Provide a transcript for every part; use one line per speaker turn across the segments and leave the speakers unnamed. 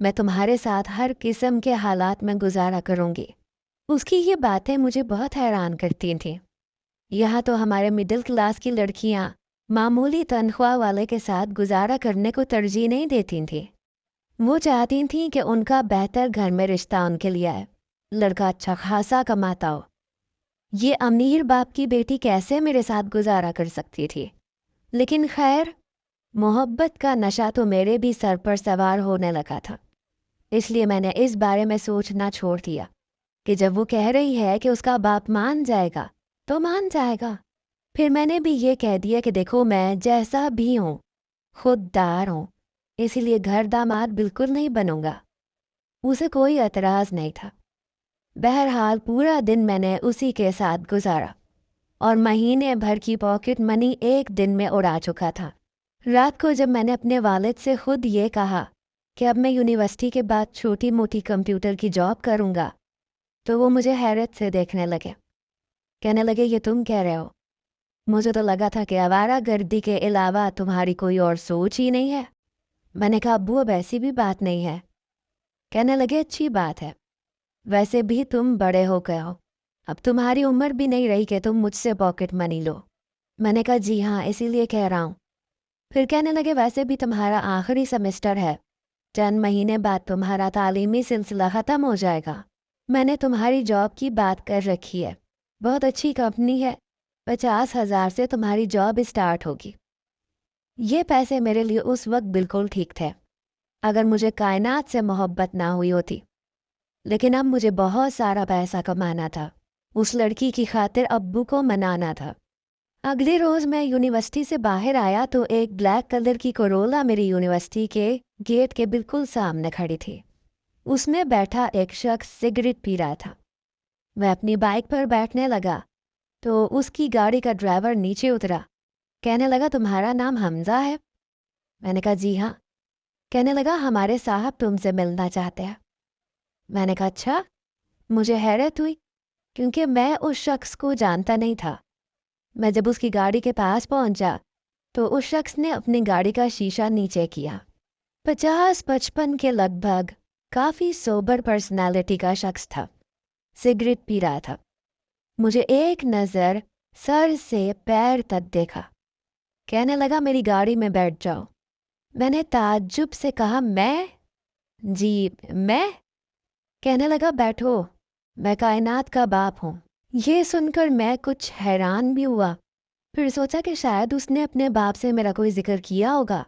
میں تمہارے ساتھ ہر قسم کے حالات میں گزارا کروں گی۔ اس کی یہ باتیں مجھے بہت حیران کرتی تھیں۔ یہاں تو ہمارے مڈل کلاس کی لڑکیاں معمولی تنخواہ والے کے ساتھ گزارا کرنے کو ترجیح نہیں دیتی تھیں۔ وہ چاہتی تھیں کہ ان کا بہتر گھر میں رشتہ ان کے لیے آئے، لڑکا اچھا خاصا کماتا ہو۔ یہ امیر باپ کی بیٹی کیسے میرے ساتھ گزارا کر سکتی تھی؟ لیکن خیر، محبت کا نشہ تو میرے بھی سر پر سوار ہونے لگا تھا، اس لیے میں نے اس بارے میں سوچنا چھوڑ دیا کہ جب وہ کہہ رہی ہے کہ اس کا باپ مان جائے گا تو مان جائے گا۔ پھر میں نے بھی یہ کہہ دیا کہ دیکھو، میں جیسا بھی ہوں خوددار ہوں، اسی لیے گھر داماد بالکل نہیں بنوں گا۔ اسے کوئی اعتراض نہیں تھا۔ بہرحال پورا دن میں نے اسی کے ساتھ گزارا اور مہینے بھر کی پاکٹ منی ایک دن میں اڑا چکا تھا۔ رات کو جب میں نے اپنے والد سے خود یہ کہا کہ اب میں یونیورسٹی کے بعد چھوٹی موٹی کمپیوٹر کی جاب کروں گا، تو وہ مجھے حیرت سے دیکھنے لگے۔ کہنے لگے، یہ تم کہہ رہے ہو؟ مجھے تو لگا تھا کہ آوارہ گردی کے علاوہ تمہاری کوئی اور سوچ ہی نہیں ہے۔ میں نے کہا، ابو اب ایسی بھی بات نہیں ہے۔ کہنے لگے، اچھی بات ہے، ویسے بھی تم بڑے ہو گئے ہو، اب تمہاری عمر بھی نہیں رہی کہ تم مجھ سے پاکٹ منی لو۔ میں نے کہا، جی ہاں، اسی لیے کہہ رہا ہوں۔ پھر کہنے لگے، ویسے بھی تمہارا آخری سیمسٹر ہے، چند مہینے بعد تمہارا تعلیمی سلسلہ ختم ہو جائے گا۔ میں نے تمہاری جاب کی بات کر رکھی ہے، بہت اچھی کمپنی ہے، 50,000 سے تمہاری جاب اسٹارٹ ہوگی۔ یہ پیسے میرے لیے اس وقت بالکل ٹھیک تھے اگر مجھے کائنات سے محبت نہ ہوئی ہوتی، لیکن اب مجھے بہت سارا پیسہ کمانا تھا، اس لڑکی کی خاطر ابو کو منانا تھا۔ اگلے روز میں یونیورسٹی سے باہر آیا تو ایک بلیک کلر کی کرولا میری یونیورسٹی کے گیٹ کے بالکل سامنے کھڑی تھی۔ اس میں بیٹھا ایک شخص سگریٹ پی رہا تھا۔ میں اپنی بائک پر بیٹھنے لگا تو اس کی گاڑی کا ڈرائیور نیچے اترا۔ کہنے لگا، تمہارا نام حمزہ ہے؟ میں نے کہا، جی ہاں۔ کہنے لگا، ہمارے صاحب تم سے ملنا چاہتے ہیں۔ میں نے کہا، اچھا۔ مجھے حیرت ہوئی کیونکہ میں اس شخص کو جانتا نہیں تھا۔ میں جب اس کی گاڑی کے پاس پہنچا تو اس شخص نے اپنی گاڑی کا شیشہ نیچے کیا۔ 50-55 کے لگ بھگ، کافی سوبر پرسنالٹی کا شخص تھا، سگریٹ پی رہا تھا۔ مجھے ایک نظر سر سے پیر تک دیکھا۔ کہنے لگا، میری گاڑی میں بیٹھ جاؤ۔ میں نے تعجب سے کہا، میں؟ جی میں؟ کہنے لگا، بیٹھو، میں کائنات کا باپ ہوں۔ یہ سن کر میں کچھ حیران بھی ہوا، پھر سوچا کہ شاید اس نے اپنے باپ سے میرا کوئی ذکر کیا ہوگا۔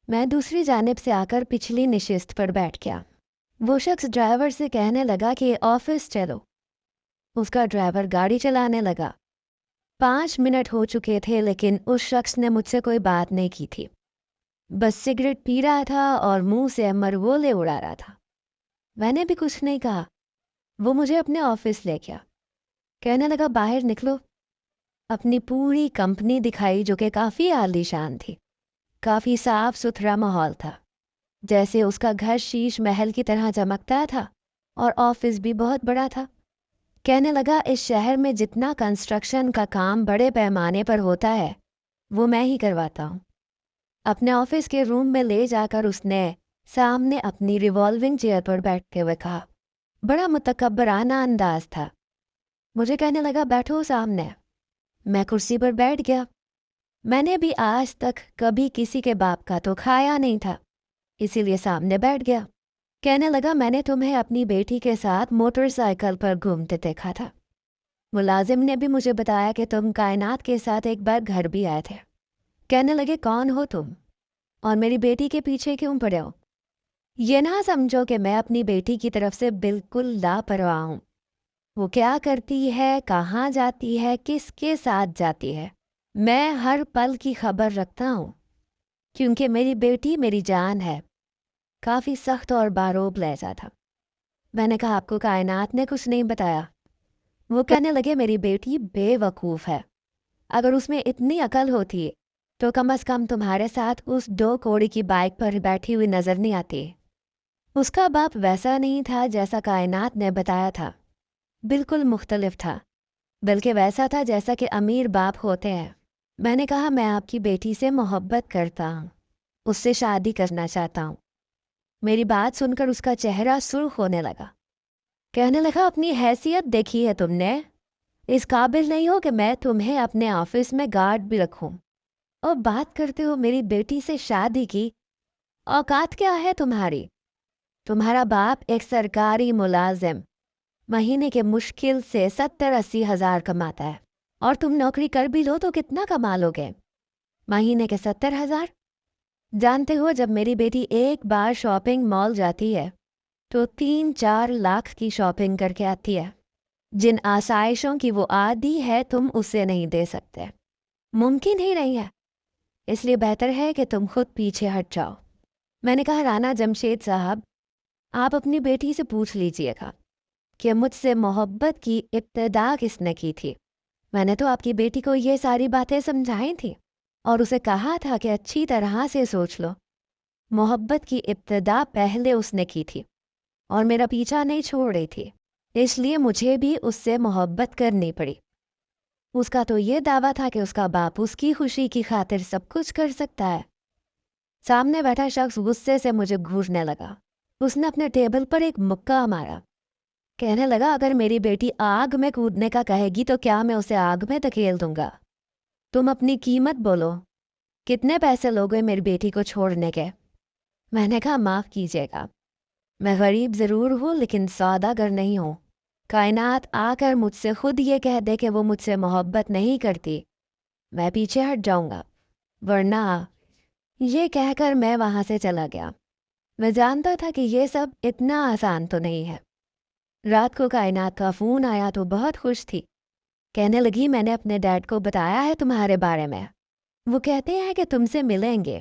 میں دوسری جانب سے آ کر پچھلی نشست پر بیٹھ گیا۔ وہ شخص ڈرائیور سے کہنے لگا کہ آفس چلو۔ اس کا ڈرائیور گاڑی چلانے لگا۔ 5 منٹ ہو چکے تھے لیکن اس شخص نے مجھ سے کوئی بات نہیں کی تھی، بس سگریٹ پی رہا تھا اور منہ سے مرغولے اڑا رہا تھا۔ میں نے بھی کچھ نہیں کہا۔ وہ مجھے اپنے آفس لے گیا۔ کہنے لگا، باہر نکلو۔ اپنی پوری کمپنی دکھائی جو کہ کافی عالی شان تھی، کافی صاف ستھرا ماحول تھا، جیسے اس کا گھر شیش محل کی طرح چمکتا تھا، اور آفس بھی بہت بڑا تھا۔ کہنے لگا، اس شہر میں جتنا کنسٹرکشن کا کام بڑے پیمانے پر ہوتا ہے وہ میں ہی کرواتا ہوں۔ اپنے آفس کے روم میں لے جا کر اس نے سامنے اپنی ریوالونگ چیئر پر بیٹھتے ہوئے کہا، بڑا متکبرانہ انداز تھا۔ مجھے کہنے لگا، بیٹھو سامنے۔ میں کرسی پر بیٹھ گیا۔ میں نے بھی آج تک کبھی کسی کے باپ کا تو کھایا نہیں تھا، اسی لیے سامنے بیٹھ گیا۔ کہنے لگا، میں نے تمہیں اپنی بیٹی کے ساتھ موٹر سائیکل پر گھومتے دیکھا تھا۔ ملازم نے بھی مجھے بتایا کہ تم کائنات کے ساتھ ایک بار گھر بھی آئے تھے۔ کہنے لگے، کون ہو تم اور میری بیٹی کے پیچھے کیوں پڑے ہو؟ یہ نہ سمجھو کہ میں اپنی بیٹی کی طرف سے بالکل لاپرواہ ہوں۔ وہ کیا کرتی ہے، کہاں جاتی ہے، کس کے ساتھ جاتی ہے، میں ہر پل کی خبر رکھتا ہوں، کیونکہ میری بیٹی میری جان ہے۔ کافی سخت اور باروب لہجہ تھا۔ میں نے کہا، آپ کو کائنات نے کچھ نہیں بتایا؟ وہ کہنے لگے، میری بیٹی بے وقوف ہے، اگر اس میں اتنی عقل ہوتی تو کم از کم تمہارے ساتھ اس 2 کوڑی کی بائک پر بیٹھی ہوئی نظر نہیں آتی۔ اس کا باپ ویسا نہیں تھا جیسا کائنات نے بتایا تھا، بالکل مختلف تھا، بلکہ ویسا تھا جیسا کہ امیر باپ ہوتے ہیں۔ میں نے کہا، میں آپ کی بیٹی سے محبت کرتا ہوں۔ اس سے شادی کرنا چاہتا ہوں۔ میری بات سن کر اس کا چہرہ سرخ ہونے لگا۔ کہنے لگا اپنی حیثیت دیکھی ہے تم نے؟ اس قابل نہیں ہو کہ میں تمہیں اپنے آفس میں گارڈ بھی رکھوں، اور بات کرتے ہو میری بیٹی سے شادی کی؟ اوقات کیا ہے تمہاری؟ تمہارا باپ ایک سرکاری ملازم، مہینے کے مشکل سے 70-80 ہزار کماتا ہے، اور تم نوکری کر بھی لو تو کتنا کما لو گے؟ مہینے کے 70 ہزار؟ جانتے ہو جب میری بیٹی ایک بار شاپنگ مال جاتی ہے تو 3-4 لاکھ کی شاپنگ کر کے آتی ہے، جن آسائشوں کی وہ عادی ہے تم اسے نہیں دے سکتے، ممکن ہی نہیں ہے۔ اس لیے بہتر ہے کہ تم خود پیچھے ہٹ جاؤ۔ میں نے کہا رانا جمشید صاحب، آپ اپنی بیٹی سے پوچھ لیجئے گا کہ مجھ سے محبت کی ابتدا کس نے کی تھی۔ میں نے تو آپ کی بیٹی کو یہ ساری باتیں سمجھائی تھیں اور اسے کہا تھا کہ اچھی طرح سے سوچ لو۔ محبت کی ابتدا پہلے اس نے کی تھی اور میرا پیچھا نہیں چھوڑ رہی تھی، اس لیے مجھے بھی اس سے محبت کرنی پڑی۔ اس کا تو یہ دعویٰ تھا کہ اس کا باپ اس کی خوشی کی خاطر سب کچھ کر سکتا ہے۔ سامنے بیٹھا شخص غصے سے مجھے گھورنے لگا۔ اس نے اپنے ٹیبل پر ایک مکہ مارا۔ کہنے لگا اگر میری بیٹی آگ میں کودنے کا کہے گی تو کیا میں اسے آگ میں دھکیل دوں گا؟ تم اپنی قیمت بولو، کتنے پیسے لوگے میری بیٹی کو چھوڑنے کے؟ میں نے کہا معاف کیجیے گا، میں غریب ضرور ہوں لیکن سوداگر نہیں ہوں۔ کائنات آ کر مجھ سے خود یہ کہہ دے کہ وہ مجھ سے محبت نہیں کرتی، میں پیچھے ہٹ جاؤں گا، ورنہ… یہ کہہ کر میں وہاں سے چلا گیا۔ میں جانتا تھا کہ یہ سب اتنا آسان تو نہیں ہے۔ رات کو کائنات کا فون آیا تو بہت خوش تھی۔ کہنے لگی میں نے اپنے ڈیڈ کو بتایا ہے تمہارے بارے میں، وہ کہتے ہیں کہ تم سے ملیں گے۔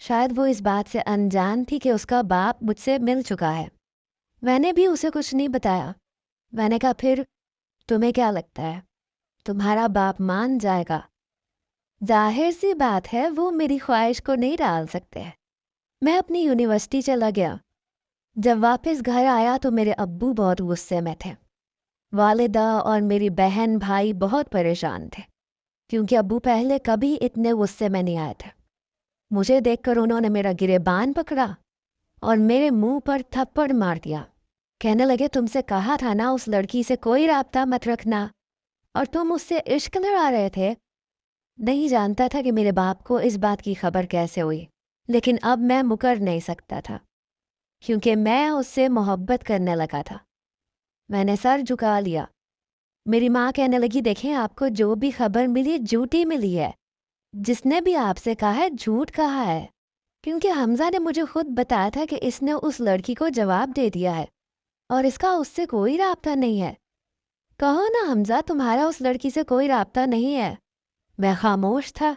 شاید وہ اس بات سے انجان تھی کہ اس کا باپ مجھ سے مل چکا ہے۔ میں نے بھی اسے کچھ نہیں بتایا۔ میں نے کہا پھر تمہیں کیا لگتا ہے تمہارا باپ مان جائے گا؟ ظاہر سی بات ہے وہ میری خواہش کو نہیں ڈال سکتے۔ میں اپنی یونیورسٹی چلا گیا۔ جب واپس گھر آیا تو میرے ابو بہت غصے میں تھے۔ والدہ اور میری بہن بھائی بہت پریشان تھے کیونکہ ابو پہلے کبھی اتنے غصے میں نہیں آئے تھے۔ مجھے دیکھ کر انہوں نے میرا گریبان پکڑا اور میرے منہ پر تھپڑ مار دیا۔ کہنے لگے تم سے کہا تھا نا اس لڑکی سے کوئی رابطہ مت رکھنا، اور تم اس سے عشق لڑا رہے تھے۔ نہیں جانتا تھا کہ میرے باپ کو اس بات کی خبر کیسے ہوئی، لیکن اب میں مکر نہیں سکتا تھا کیونکہ میں اس سے محبت کرنے لگا تھا۔ میں نے سر جھکا لیا۔ میری ماں کہنے لگی دیکھیں آپ کو جو بھی خبر ملی جھوٹی ملی ہے، جس نے بھی آپ سے کہا ہے جھوٹ کہا ہے، کیونکہ حمزہ نے مجھے خود بتایا تھا کہ اس نے اس لڑکی کو جواب دے دیا ہے اور اس کا اس سے کوئی رابطہ نہیں ہے۔ کہو نا حمزہ تمہارا اس لڑکی سے کوئی رابطہ نہیں ہے۔ میں خاموش تھا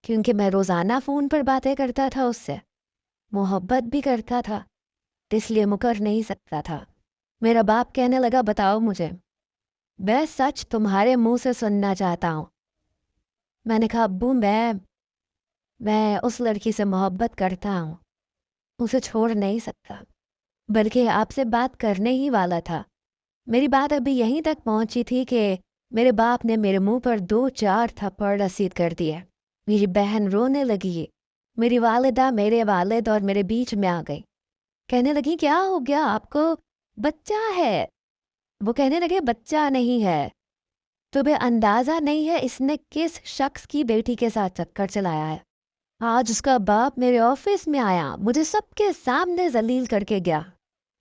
کیونکہ میں روزانہ فون پر باتیں کرتا تھا اس سے، محبت بھی کرتا تھا، اس لیے مکر نہیں سکتا تھا۔ میرا باپ کہنے لگا بتاؤ مجھے، میں سچ تمہارے منہ سے سننا چاہتا ہوں۔ میں نے کہا ابو میں اس لڑکی سے محبت کرتا ہوں، اسے چھوڑ نہیں سکتا، بلکہ آپ سے بات کرنے ہی والا تھا۔ میری بات ابھی یہیں تک پہنچی تھی کہ میرے باپ نے میرے منہ پر 2-4 تھپڑ رسید کر دیے۔ میری بہن رونے لگی۔ میری والدہ میرے والد اور میرے بیچ میں آ گئی۔ کہنے لگی کیا ہو گیا آپ کو؟ بچہ ہے۔ وہ کہنے لگے بچہ نہیں ہے، تمہیں اندازہ نہیں ہے اس نے کس شخص کی بیٹی کے ساتھ چکر چلایا ہے۔ آج اس کا باپ میرے آفس میں آیا، مجھے سب کے سامنے ذلیل کر کے گیا۔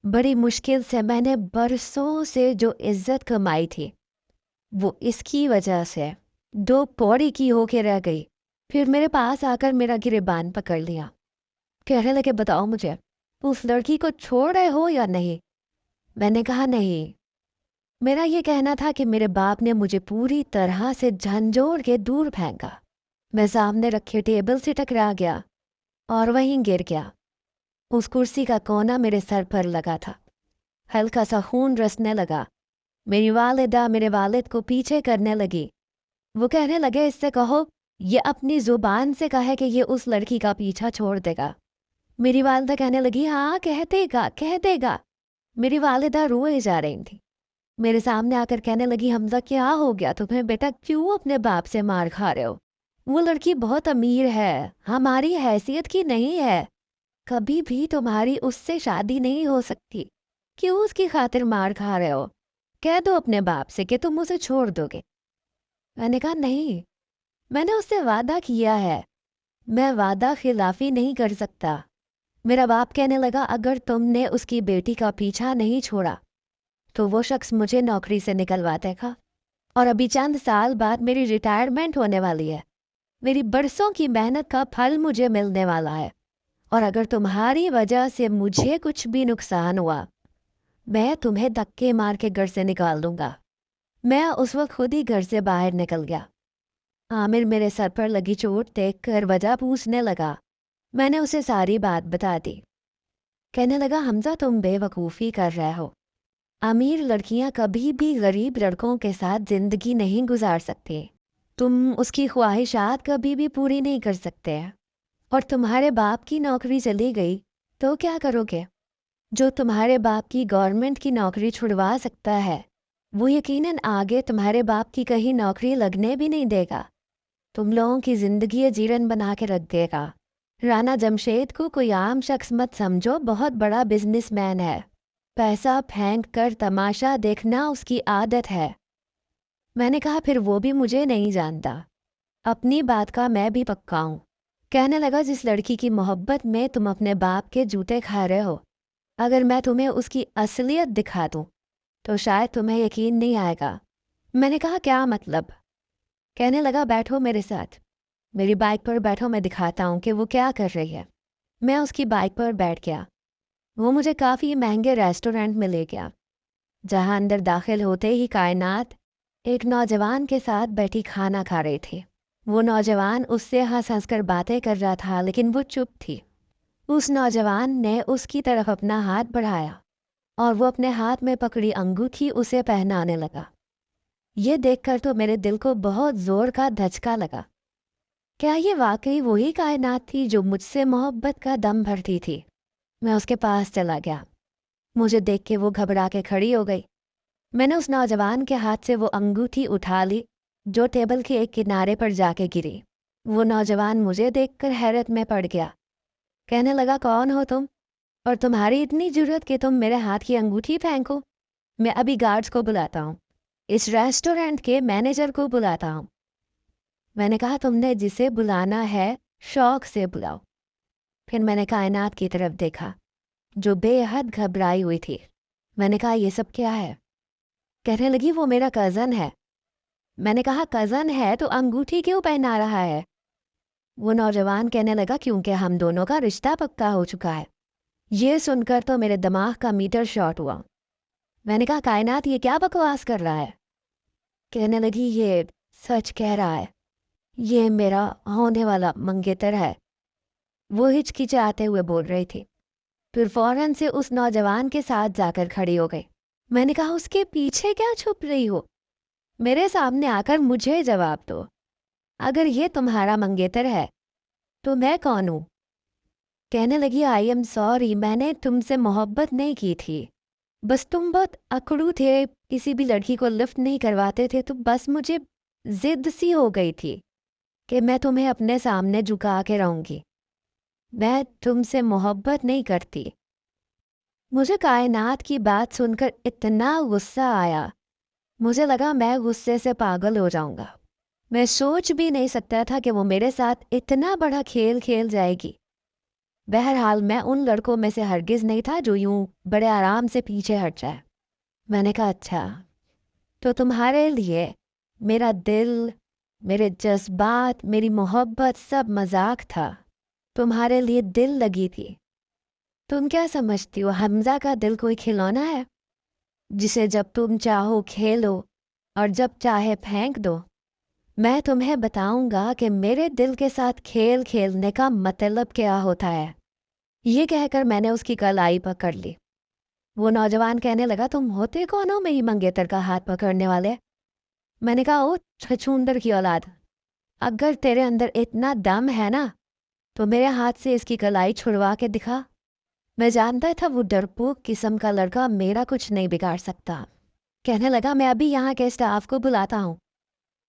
بڑی مشکل سے میں نے برسوں سے جو عزت کمائی تھی وہ اس کی وجہ سے 2 پوڑی کی ہو کے رہ گئی۔ پھر میرے پاس آ کر میرا گریبان پکڑ لیا۔ کہنے لگے بتاؤ مجھے اس لڑکی کو چھوڑ رہے ہو یا نہیں؟ میں نے کہا نہیں۔ میرا یہ کہنا تھا کہ میرے باپ نے مجھے پوری طرح سے جھنجھوڑ کے دور پھینکا۔ میں سامنے رکھے ٹیبل سے ٹکرا گیا اور وہیں گر گیا۔ اس کرسی کا کونا میرے سر پر لگا تھا۔ ہلکا سا خون رسنے لگا۔ میری والدہ میرے والد کو پیچھے کرنے لگی۔ وہ کہنے لگے اس سے کہو یہ اپنی زبان سے کہے کہ یہ اس لڑکی کا پیچھا چھوڑ دے گا۔ میری والدہ کہنے لگی ہاں کہہ دے گا۔ میری والدہ روئے جا رہی تھی۔ میرے سامنے آ کر کہنے لگی حمزہ کیا ہو گیا تمہیں بیٹا، کیوں اپنے باپ سے مار کھا رہے ہو؟ وہ لڑکی بہت امیر ہے، ہماری حیثیت کی نہیں ہے، کبھی بھی تمہاری اس سے شادی نہیں ہو سکتی، کیوں اس کی خاطر مار کھا رہے ہو؟ کہہ دو اپنے باپ سے کہ تم اسے چھوڑ دو گے۔ میں نے کہا نہیں، میں نے اس سے وعدہ کیا ہے، میں وعدہ خلافی نہیں کر سکتا۔ میرا باپ کہنے لگا اگر تم نے اس کی بیٹی کا پیچھا نہیں چھوڑا تو وہ شخص مجھے نوکری سے نکلوا دے گا، اور ابھی چند سال بعد میری ریٹائرمنٹ ہونے والی ہے، میری برسوں کی محنت کا پھل مجھے ملنے والا ہے، اور اگر تمہاری وجہ سے مجھے کچھ بھی نقصان ہوا میں تمہیں دھکے مار کے گھر سے نکال دوں گا۔ میں اس وقت خود ہی گھر سے باہر نکل گیا۔ عامر میرے سر پر لگی چوٹ دیکھ کر وجہ پوچھنے لگا۔ میں نے اسے ساری بات بتا دی۔ کہنے لگا حمزہ تم بے وقوفی کر رہے ہو، امیر لڑکیاں کبھی بھی غریب لڑکوں کے ساتھ زندگی نہیں گزار سکتی، تم اس کی خواہشات کبھی بھی پوری نہیں کر سکتے، اور تمہارے باپ کی نوکری چلی گئی تو کیا کرو گے؟ جو تمہارے باپ کی گورنمنٹ کی نوکری چھڑوا سکتا ہے وہ یقیناً آگے تمہارے باپ کی کہیں نوکری لگنے بھی نہیں دے گا، تم لوگوں کی زندگی جیرن بنا کے رکھ دے گا۔ رانا جمشید کو کوئی عام شخص مت سمجھو، بہت بڑا بزنس مین ہے، پیسہ پھینک کر تماشا دیکھنا اس کی عادت ہے۔ میں نے کہا پھر وہ بھی مجھے نہیں جانتا، اپنی بات کا میں بھی پکا ہوں۔ کہنے لگا جس لڑکی کی محبت میں تم اپنے باپ کے جوتے کھا رہے ہو، اگر میں تمہیں اس کی اصلیت دکھا دوں تو شاید تمہیں یقین نہیں آئے گا۔ میں نے کہا کیا مطلب؟ کہنے لگا بیٹھو میرے ساتھ، میری بائک پر بیٹھو، میں دکھاتا ہوں کہ وہ کیا کر رہی ہے۔ میں اس کی بائک پر بیٹھ گیا، وہ مجھے کافی مہنگے ریسٹورینٹ میں لے گیا، جہاں اندر داخل ہوتے ہی کائنات ایک نوجوان کے ساتھ بیٹھی کھانا کھا رہی تھی۔ وہ نوجوان اس سے ہنس ہنس کر باتیں کر رہا تھا لیکن وہ چپ تھی۔ اس نوجوان نے اس کی طرف اپنا ہاتھ بڑھایا اور وہ اپنے ہاتھ میں پکڑی انگوٹھی اسے پہنانے لگا۔ یہ دیکھ کر تو میرے دل کو بہت زور کا دھچکا لگا۔ کیا یہ واقعی وہی کائنات تھی جو مجھ سے محبت کا دم بھرتی تھی؟ میں اس کے پاس چلا گیا، مجھے دیکھ کے وہ گھبرا کے کھڑی ہو گئی۔ میں نے اس نوجوان کے ہاتھ سے وہ انگوٹھی اٹھا لی جو ٹیبل کے ایک کنارے پر جا کے گری۔ وہ نوجوان مجھے دیکھ کر حیرت میں پڑ گیا، کہنے لگا کون ہو تم، اور تمہاری اتنی جرت کہ تم میرے ہاتھ کی انگوٹھی پھینکو؟ میں ابھی گارڈز کو بلاتا ہوں، اس ریسٹورینٹ کے مینیجر کو بلاتا ہوں۔ میں نے کہا تم نے جسے بلانا ہے شوق سے بلاؤ۔ پھر میں نے کائنات کی طرف دیکھا جو بے حد گھبرائی ہوئی تھی۔ میں نے کہا یہ سب کیا ہے؟ کہنے لگی وہ میرا کزن ہے۔ میں نے کہا کزن ہے تو انگوٹھی کیوں پہنا رہا ہے؟ وہ نوجوان کہنے لگا کیونکہ ہم دونوں کا رشتہ پکا ہو چکا ہے۔ یہ سن کر تو میرے دماغ کا میٹر شارٹ ہوا۔ میں نے کہا کائنات یہ کیا بکواس کر رہا ہے؟ کہنے لگی یہ سچ کہہ رہا ہے، یہ میرا ہونے والا منگیتر ہے۔ وہ ہچکچاتے ہوئے بول رہی تھی، پھر فوراً سے اس نوجوان کے ساتھ جا کر کھڑی ہو گئی۔ میں نے کہا اس کے پیچھے کیا چھپ رہی ہو؟ میرے سامنے آ کر مجھے جواب دو، اگر یہ تمہارا منگیتر ہے تو میں کون ہوں؟ کہنے لگی آئی ایم سوری، میں نے تم سے محبت نہیں کی تھی، بس تم بہت اکڑو تھے، کسی بھی لڑکی کو لفٹ نہیں کرواتے تھے، تو بس مجھے ضد سی ہو گئی تھی کہ میں تمہیں اپنے سامنے جھکا کے رہوں گی، میں تم سے محبت نہیں کرتی۔ مجھے کائنات کی بات سن کر اتنا غصہ آیا، مجھے لگا میں غصے سے پاگل ہو جاؤں گا۔ میں سوچ بھی نہیں سکتا تھا کہ وہ میرے ساتھ اتنا بڑا کھیل کھیل جائے گی۔ بہرحال میں ان لڑکوں میں سے ہرگز نہیں تھا جو یوں بڑے آرام سے پیچھے ہٹ جائے۔ میں نے کہا اچھا تو تمہارے لیے میرا دل، میرے جذبات، میری محبت سب مذاق تھا، تمہارے لیے دل لگی تھی۔ تم کیا سمجھتی ہو حمزہ کا دل کوئی کھلونا ہے جسے جب تم چاہو کھیلو اور جب چاہے پھینک دو؟ میں تمہیں بتاؤں گا کہ میرے دل کے ساتھ کھیل کھیلنے کا مطلب کیا ہوتا ہے۔ یہ کہہ کر میں نے اس کی کلائی پکڑ لی۔ وہ نوجوان کہنے لگا تم ہوتے کون ہو میری منگیتر کا ہاتھ پکڑنے والے؟ میں نے کہا او چھچوندر کی اولاد، اگر تیرے اندر اتنا دم ہے نا تو میرے ہاتھ سے اس کی کلائی چھڑوا کے دکھا۔ میں جانتا تھا وہ ڈرپوک قسم کا لڑکا میرا کچھ نہیں بگاڑ سکتا۔ کہنے لگا میں ابھی یہاں کے اسٹاف کو بلاتا ہوں۔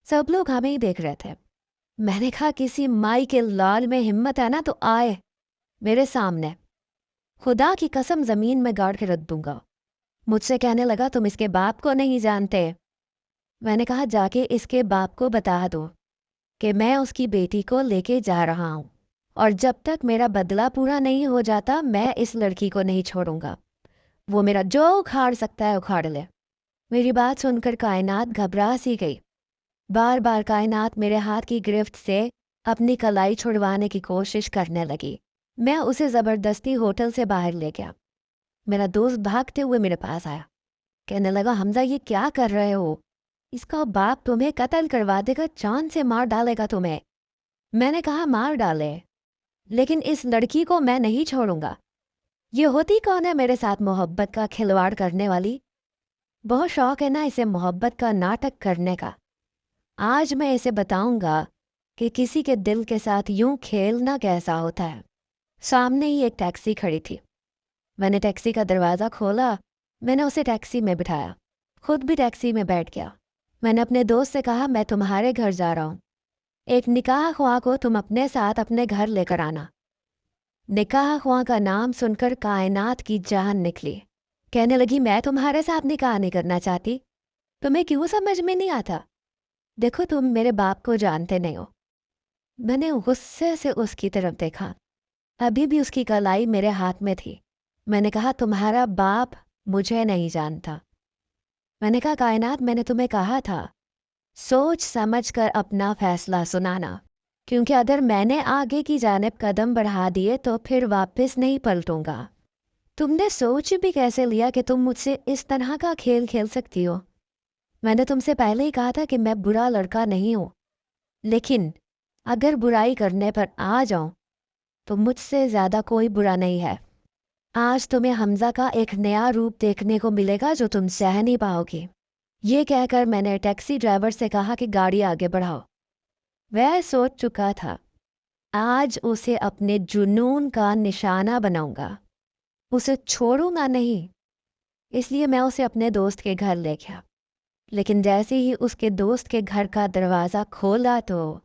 سب لوگ ہمیں ہی دیکھ رہے تھے۔ میں نے کہا کسی مائی کے لال میں ہمت ہے نا تو آئے میرے سامنے، خدا کی قسم زمین میں گاڑ کے رکھ دوں گا۔ مجھ سے کہنے لگا تم اس کے باپ کو نہیں جانتے؟ میں نے کہا جا کے اس کے باپ کو بتا دو کہ میں اس کی بیٹی کو لے کے جا رہا ہوں، اور جب تک میرا بدلہ پورا نہیں ہو جاتا میں اس لڑکی کو نہیں چھوڑوں گا، وہ میرا جو اکھاڑ سکتا ہے اکھاڑ لے۔ میری بات سن کر کائنات گھبرا سی گئی، بار بار کائنات میرے ہاتھ کی گرفت سے اپنی کلائی چھڑوانے کی کوشش کرنے لگی۔ میں اسے زبردستی ہوٹل سے باہر لے گیا۔ میرا دوست بھاگتے ہوئے میرے پاس آیا، کہنے لگا حمزہ یہ کیا کر رہے ہو؟ اس کا باپ تمہیں قتل کروا دے گا، جان سے مار ڈالے گا تمہیں۔ میں نے کہا مار ڈالے، لیکن اس لڑکی کو میں نہیں چھوڑوں گا۔ یہ ہوتی کون ہے میرے ساتھ محبت کا کھلواڑ کرنے والی؟ بہت شوق ہے نا اسے محبت کا ناٹک کرنے کا۔ آج میں اسے بتاؤں گا کہ کسی کے دل کے ساتھ یوں کھیلنا کیسا ہوتا ہے۔ سامنے ہی ایک ٹیکسی کھڑی تھی، میں نے ٹیکسی کا دروازہ کھولا، میں نے اسے ٹیکسی میں بٹھایا، خود بھی ٹیکسی میں بیٹھ گیا۔ میں نے اپنے دوست سے کہا میں تمہارے گھر جا رہا ہوں، ایک نکاح خواہ کو تم اپنے ساتھ اپنے گھر لے کر آنا۔ نکاح خواہ کا نام سن کر کائنات کی جان نکلی، کہنے لگی میں تمہارے ساتھ نکاح نہیں کرنا چاہتی، تمہیں کیوں سمجھ میں نہیں آتا؟ دیکھو تم میرے باپ کو جانتے نہیں ہو۔ میں نے غصے سے اس کی طرف دیکھا، ابھی بھی اس کی کلائی میرے ہاتھ میں تھی۔ میں نے کہا تمہارا باپ مجھے نہیں جانتا۔ میں نے کہا کائنات میں نے تمہیں کہا تھا سوچ سمجھ کر اپنا فیصلہ سنانا، کیونکہ اگر میں نے آگے کی جانب قدم بڑھا دیے تو پھر واپس نہیں پلٹوں گا۔ تم نے سوچ بھی کیسے لیا کہ تم مجھ سے اس طرح کا کھیل کھیل سکتی ہو؟ میں نے تم سے پہلے ہی کہا تھا کہ میں برا لڑکا نہیں ہوں، لیکن اگر برائی کرنے پر آ جاؤں تو مجھ سے زیادہ کوئی برا نہیں ہے۔ آج تمہیں حمزہ کا ایک نیا روپ دیکھنے کو ملے گا جو تم سہ نہیں پاؤ گی۔ یہ کہہ کر میں نے ٹیکسی ڈرائیور سے کہا کہ گاڑی آگے بڑھاؤ۔ وہ سوچ چکا تھا آج اسے اپنے جنون کا نشانہ بناؤں گا، اسے چھوڑوں گا نہیں۔ اس لیے میں اسے اپنے دوست کے گھر لے گیا، لیکن جیسے ہی اس کے دوست کے گھر کا دروازہ کھولا تو